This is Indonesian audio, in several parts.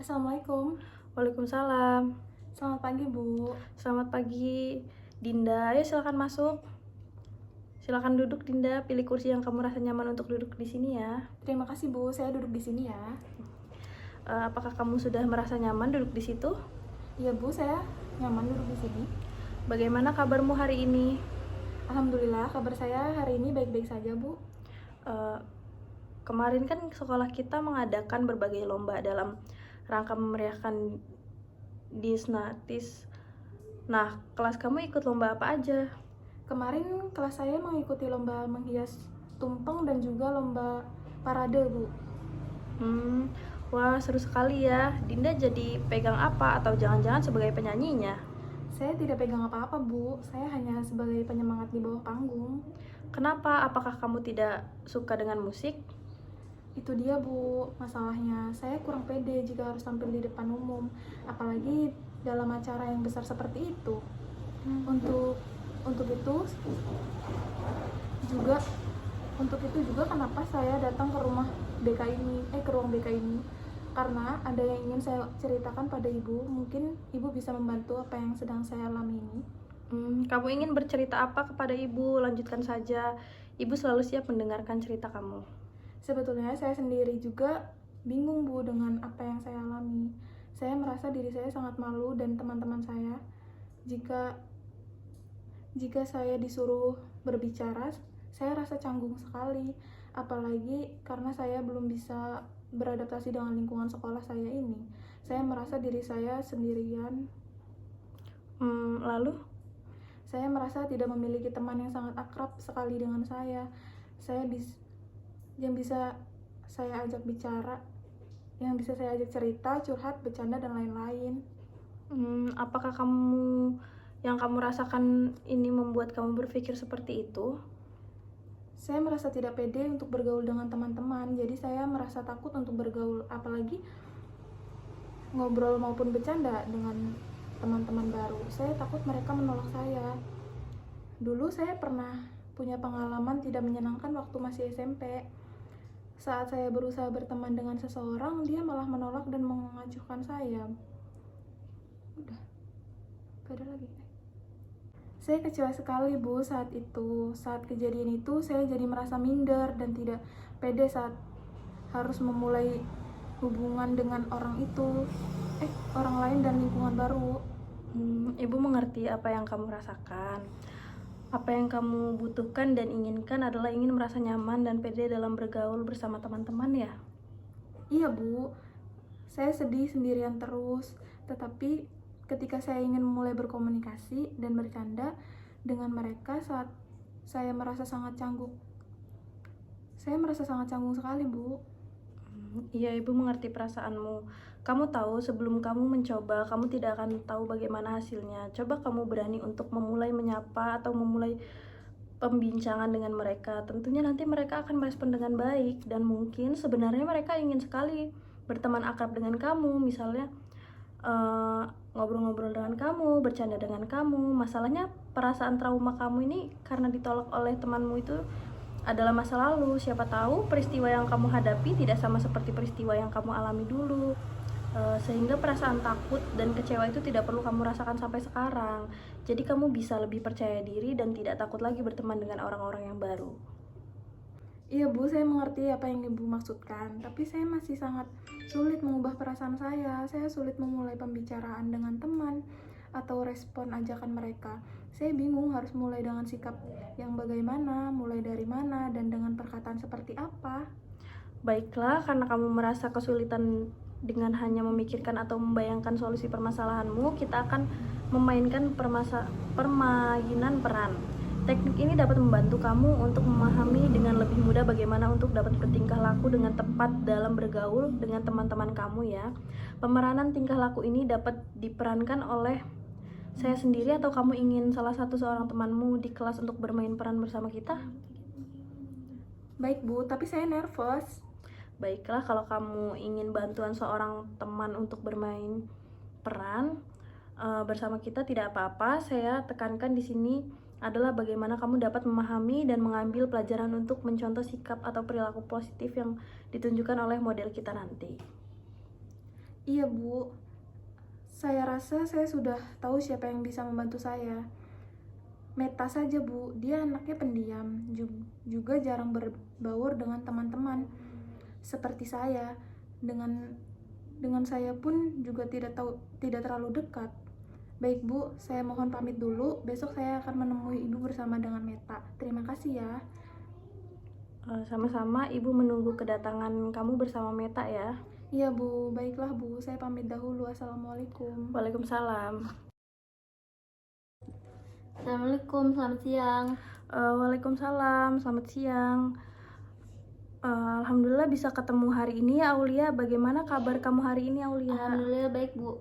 Assalamualaikum. Waalaikumsalam. Selamat pagi, Bu. Selamat pagi, Dinda. Ayo silakan masuk. Silakan duduk, Dinda. Pilih kursi yang kamu rasa nyaman untuk duduk di sini ya. Terima kasih, Bu. Saya duduk di sini ya. Apakah kamu sudah merasa nyaman duduk di situ? Iya, Bu. Saya nyaman duduk di sini. Bagaimana kabarmu hari ini? Alhamdulillah, kabar saya hari ini baik-baik saja, Bu. Kemarin kan sekolah kita mengadakan berbagai lomba dalam rangka memeriahkan Disnatis. Nah, kelas kamu ikut lomba apa aja? Kemarin kelas saya mengikuti lomba menghias tumpeng dan juga lomba parade, Bu. Wah, seru sekali ya. Dinda jadi pegang apa atau jangan-jangan sebagai penyanyinya? Saya tidak pegang apa-apa, Bu. Saya hanya sebagai penyemangat di bawah panggung. Kenapa? Apakah kamu tidak suka dengan musik? Itu dia, Bu, masalahnya. Saya kurang pede jika harus tampil di depan umum, apalagi dalam acara yang besar seperti itu. Untuk itu juga kenapa saya datang ke ruang BK ini, karena ada yang ingin saya ceritakan pada Ibu. Mungkin Ibu bisa membantu apa yang sedang saya alami ini. Kamu ingin bercerita apa kepada ibu? Lanjutkan saja. Ibu selalu siap mendengarkan cerita kamu. Sebetulnya saya sendiri juga bingung, Bu, dengan apa yang saya alami. Saya merasa diri saya sangat malu dan teman-teman saya jika saya disuruh berbicara. Saya rasa canggung sekali, apalagi karena saya belum bisa beradaptasi dengan lingkungan sekolah saya ini. Saya merasa diri saya sendirian. Lalu? Saya merasa tidak memiliki teman yang sangat akrab sekali dengan saya. Yang bisa saya ajak bicara, yang bisa saya ajak cerita, curhat, bercanda, dan lain-lain. Apakah yang kamu rasakan ini membuat kamu berpikir seperti itu? Saya merasa tidak pede untuk bergaul dengan teman-teman, jadi saya merasa takut untuk bergaul, apalagi ngobrol maupun bercanda dengan teman-teman baru. Saya takut mereka menolak saya. Dulu saya pernah punya pengalaman tidak menyenangkan waktu masih SMP. Saat saya berusaha berteman dengan seseorang, dia malah menolak dan mengacuhkan saya. Udah, gak ada lagi. Saya kecewa sekali, Bu, saat itu. Saat kejadian itu, saya jadi merasa minder dan tidak pede saat harus memulai hubungan dengan orang lain dan lingkungan baru. Ibu mengerti apa yang kamu rasakan. Apa yang kamu butuhkan dan inginkan adalah ingin merasa nyaman dan pede dalam bergaul bersama teman-teman ya? Iya, Bu. Saya sedih sendirian terus, tetapi ketika saya ingin memulai berkomunikasi dan bercanda dengan mereka saat saya merasa sangat canggung. Saya merasa sangat canggung sekali, Bu. Iya, Ibu mengerti perasaanmu. Kamu tahu sebelum kamu mencoba, kamu tidak akan tahu bagaimana hasilnya. Coba kamu berani untuk memulai menyapa atau memulai pembincangan dengan mereka. Tentunya nanti mereka akan merespon dengan baik dan mungkin sebenarnya mereka ingin sekali berteman akrab dengan kamu. Misalnya ngobrol-ngobrol dengan kamu, bercanda dengan kamu. Masalahnya perasaan trauma kamu ini karena ditolak oleh temanmu itu adalah masa lalu. Siapa tahu peristiwa yang kamu hadapi tidak sama seperti peristiwa yang kamu alami dulu. Sehingga perasaan takut dan kecewa itu tidak perlu kamu rasakan sampai sekarang. Jadi kamu bisa lebih percaya diri dan tidak takut lagi berteman dengan orang-orang yang baru. Iya, Bu, saya mengerti apa yang Ibu maksudkan, tapi saya masih sangat sulit mengubah perasaan saya. Saya sulit memulai pembicaraan dengan teman atau respon ajakan mereka. Saya bingung harus mulai dengan sikap yang bagaimana, mulai dari mana, dan dengan perkataan seperti apa. Baiklah, karena kamu merasa kesulitan dengan hanya memikirkan atau membayangkan solusi permasalahanmu, kita akan memainkan permainan peran. Teknik ini dapat membantu kamu untuk memahami dengan lebih mudah bagaimana untuk dapat bertingkah laku dengan tepat dalam bergaul dengan teman-teman kamu ya. Pemeranan tingkah laku ini dapat diperankan oleh saya sendiri atau kamu ingin salah satu seorang temanmu di kelas untuk bermain peran bersama kita? Baik, Bu, tapi saya nervous. Baiklah, kalau kamu ingin bantuan seorang teman untuk bermain peran bersama kita tidak apa-apa. Saya tekankan di sini adalah bagaimana kamu dapat memahami dan mengambil pelajaran untuk mencontoh sikap atau perilaku positif yang ditunjukkan oleh model kita nanti. Iya Bu, saya rasa saya sudah tahu siapa yang bisa membantu saya. Meta saja Bu, dia anaknya pendiam, juga jarang berbaur dengan teman-teman. Seperti saya, dengan saya pun juga tidak terlalu dekat. Baik Bu, saya mohon pamit dulu. Besok saya akan menemui Ibu bersama dengan Meta. Terima kasih ya. Sama-sama, Ibu menunggu kedatangan kamu bersama Meta ya. Iya Bu, baiklah Bu, saya pamit dahulu. Assalamualaikum. Waalaikumsalam. Assalamualaikum, selamat siang. Waalaikumsalam, selamat siang. Alhamdulillah bisa ketemu hari ini ya Aulia. Bagaimana kabar kamu hari ini Aulia? Alhamdulillah baik Bu.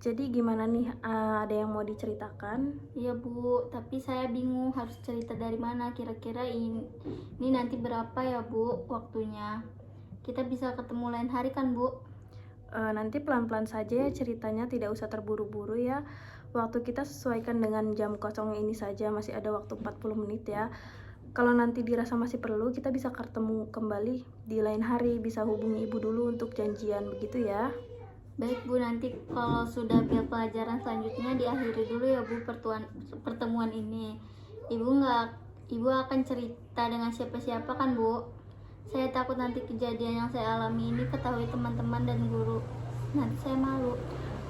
Jadi gimana nih? Ada yang mau diceritakan? Iya Bu, tapi saya bingung harus cerita dari mana. Kira-kira ini nanti berapa ya Bu waktunya? Kita bisa ketemu lain hari kan Bu? Nanti pelan-pelan saja ya ceritanya, tidak usah terburu-buru ya. Waktu kita sesuaikan dengan jam kosong ini saja, masih ada waktu 40 menit ya. Kalau nanti dirasa masih perlu, kita bisa ketemu kembali di lain hari, bisa hubungi Ibu dulu untuk janjian, begitu ya. Baik Bu, nanti kalau sudah pelajaran selanjutnya diakhiri dulu ya Bu pertemuan ini. Ibu akan cerita dengan siapa-siapa kan Bu? Saya takut nanti kejadian yang saya alami ini ketahui teman-teman dan guru. Nanti saya malu.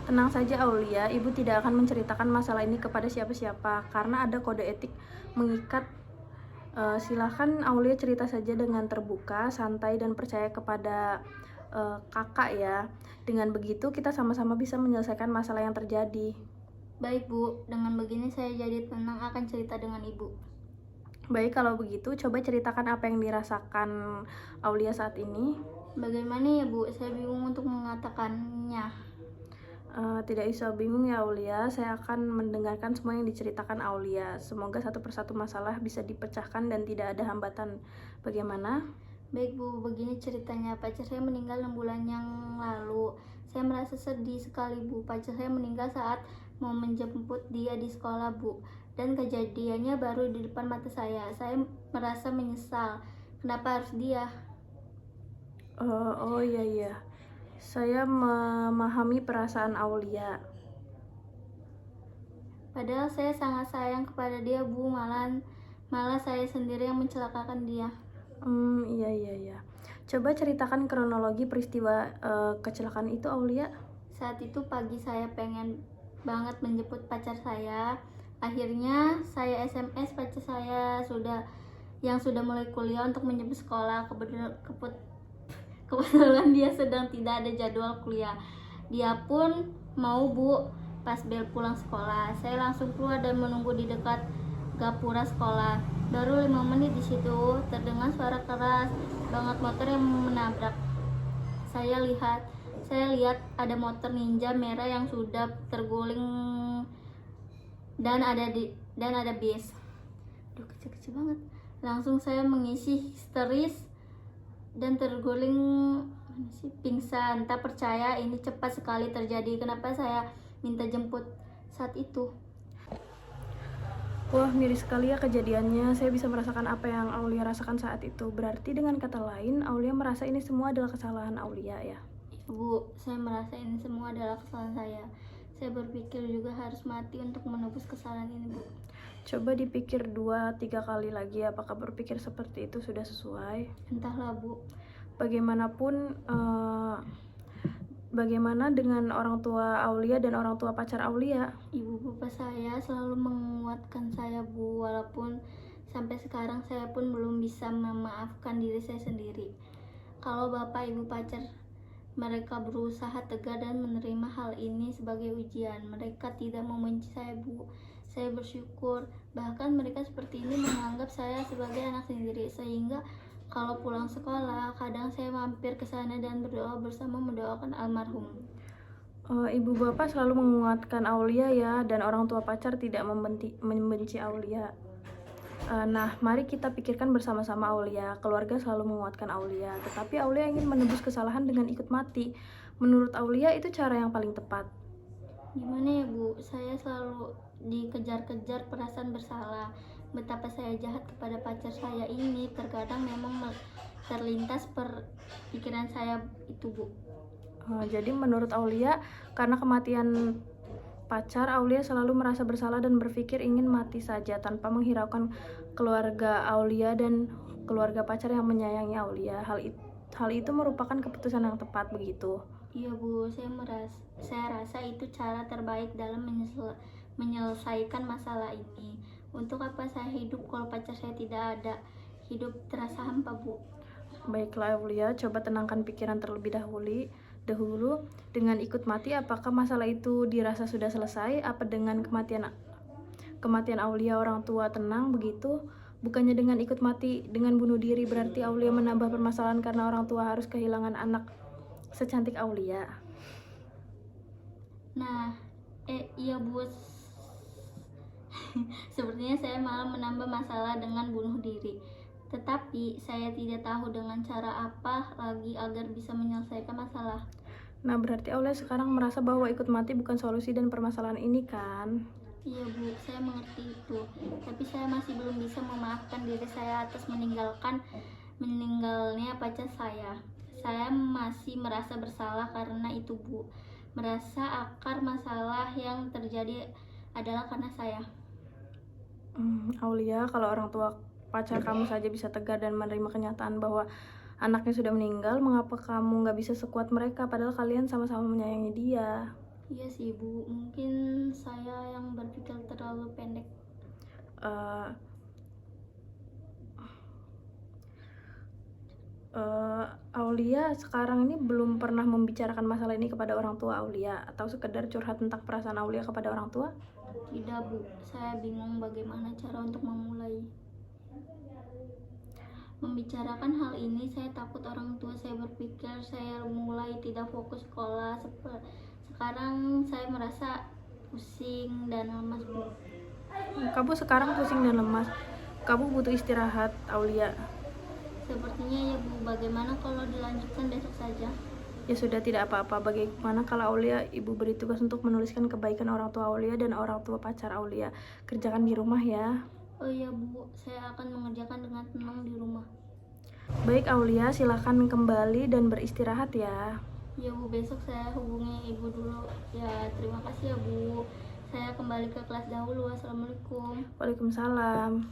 Tenang saja Aulia, Ibu tidak akan menceritakan masalah ini kepada siapa-siapa karena ada kode etik mengikat. Silahkan Aulia cerita saja dengan terbuka, santai, dan percaya kepada kakak ya. Dengan begitu kita sama-sama bisa menyelesaikan masalah yang terjadi. Baik Bu, dengan begini saya jadi tenang akan cerita dengan Ibu. Baik, kalau begitu coba ceritakan apa yang dirasakan Aulia saat ini. Bagaimana ya Bu, saya bingung untuk mengatakannya. Tidak usah bingung ya Aulia, saya akan mendengarkan semua yang diceritakan Aulia. Semoga satu persatu masalah bisa dipecahkan dan tidak ada hambatan. Bagaimana? Baik Bu, begini ceritanya. Pacar saya meninggal 6 bulan yang lalu. Saya merasa sedih sekali Bu. Pacar saya meninggal saat mau menjemput dia di sekolah Bu. Dan kejadiannya baru di depan mata saya. Saya merasa menyesal. Kenapa harus dia? Oh iya. Saya memahami perasaan Aulia. Padahal saya sangat sayang kepada dia Bu. Malah saya sendiri yang mencelakakan dia. Iya. Coba ceritakan kronologi peristiwa kecelakaan itu Aulia. Saat itu pagi saya pengen banget menjemput pacar saya. Akhirnya saya SMS pacar saya yang sudah mulai kuliah untuk menjemput sekolah. Kebetulan dia sedang tidak ada jadwal kuliah. Dia pun mau Bu. Pas bel pulang sekolah, saya langsung keluar dan menunggu di dekat gapura sekolah. Baru 5 menit di situ terdengar suara keras banget motor yang menabrak. Saya lihat ada motor Ninja merah yang sudah terguling dan ada bis. Aduh, kecil banget. Langsung saya mengisi histeris dan terguling pingsan. Tak percaya ini cepat sekali terjadi. Kenapa saya minta jemput saat itu? Wah, miris sekali ya kejadiannya. Saya bisa merasakan apa yang Aulia rasakan saat itu. Berarti dengan kata lain, Aulia merasa ini semua adalah kesalahan Aulia ya? Bu, saya merasa ini semua adalah kesalahan saya. Saya berpikir juga harus mati untuk menebus kesalahan ini Bu. Coba dipikir 2-3 kali lagi apakah berpikir seperti itu sudah sesuai. Entahlah Bu. Bagaimana dengan orang tua Aulia dan orang tua pacar Aulia? Ibu bapak saya selalu menguatkan saya Bu. Walaupun sampai sekarang saya pun belum bisa memaafkan diri saya sendiri. Kalau bapak ibu pacar mereka berusaha tegar dan menerima hal ini sebagai ujian. Mereka tidak membenci saya Bu. Saya bersyukur. Bahkan mereka seperti ini menganggap saya sebagai anak sendiri. Sehingga kalau pulang sekolah, kadang saya mampir ke sana dan berdoa bersama mendoakan almarhum. Ibu bapak selalu menguatkan Aulia ya, dan orang tua pacar tidak membenci Aulia. Nah, mari kita pikirkan bersama-sama Aulia. Keluarga selalu menguatkan Aulia, tetapi Aulia ingin menebus kesalahan dengan ikut mati. Menurut Aulia itu cara yang paling tepat. Gimana ya Bu, saya selalu dikejar-kejar perasaan bersalah. Betapa saya jahat kepada pacar saya ini. Terkadang memang terlintas pikiran saya itu, Bu. Jadi menurut Aulia, karena kematian pacar, Aulia selalu merasa bersalah dan berpikir ingin mati saja tanpa menghiraukan keluarga Aulia dan keluarga pacar yang menyayangi Aulia. Hal itu merupakan keputusan yang tepat, begitu. Iya, Bu, saya rasa itu cara terbaik dalam menyelesaikan masalah ini. Untuk apa saya hidup kalau pacar saya tidak ada? Hidup terasa hampa, Bu. Baiklah Aulia, coba tenangkan pikiran terlebih dahulu dengan ikut mati. Apakah masalah itu dirasa sudah selesai? Apa dengan kematian Aulia orang tua tenang begitu? Bukannya dengan ikut mati, dengan bunuh diri, berarti Aulia menambah permasalahan karena orang tua harus kehilangan anak secantik Aulia. Nah, iya, Bu. Sepertinya saya malah menambah masalah dengan bunuh diri. Tetapi saya tidak tahu dengan cara apa lagi agar bisa menyelesaikan masalah. Nah, berarti Aulia sekarang merasa bahwa ikut mati bukan solusi dan permasalahan ini kan? Iya, Bu, saya mengerti itu. Tapi saya masih belum bisa memaafkan diri saya atas meninggalnya pacar saya. Saya masih merasa bersalah karena itu, Bu. Merasa akar masalah yang terjadi adalah karena saya. Aulia, kalau orang tua pacar kamu saja bisa tegar dan menerima kenyataan bahwa anaknya sudah meninggal, mengapa kamu nggak bisa sekuat mereka padahal kalian sama-sama menyayangi dia? Iya sih, Bu, mungkin saya yang berpikir terlalu pendek. Aulia sekarang ini belum pernah membicarakan masalah ini kepada orang tua Aulia atau sekedar curhat tentang perasaan Aulia kepada orang tua? Tidak, Bu, saya bingung bagaimana cara untuk memulai membicarakan hal ini. Saya takut orang tua saya berpikir saya mulai tidak fokus sekolah. Sekarang saya merasa pusing dan lemas, Bu. Kamu sekarang pusing dan lemas. Kamu butuh istirahat, Aulia. Sepertinya ya, Bu. Bagaimana kalau dilanjutkan besok saja? Ya sudah, tidak apa-apa. Bagaimana kalau Aulia, ibu beri tugas untuk menuliskan kebaikan orang tua Aulia dan orang tua pacar Aulia. Kerjakan di rumah ya. Oh iya, Bu, saya akan mengerjakan dengan tenang di rumah. Baik Aulia, silakan kembali dan beristirahat ya. Ya, Bu, besok saya hubungi ibu dulu. Ya, terima kasih ya, Bu. Saya kembali ke kelas dahulu. Wassalamualaikum. Waalaikumsalam.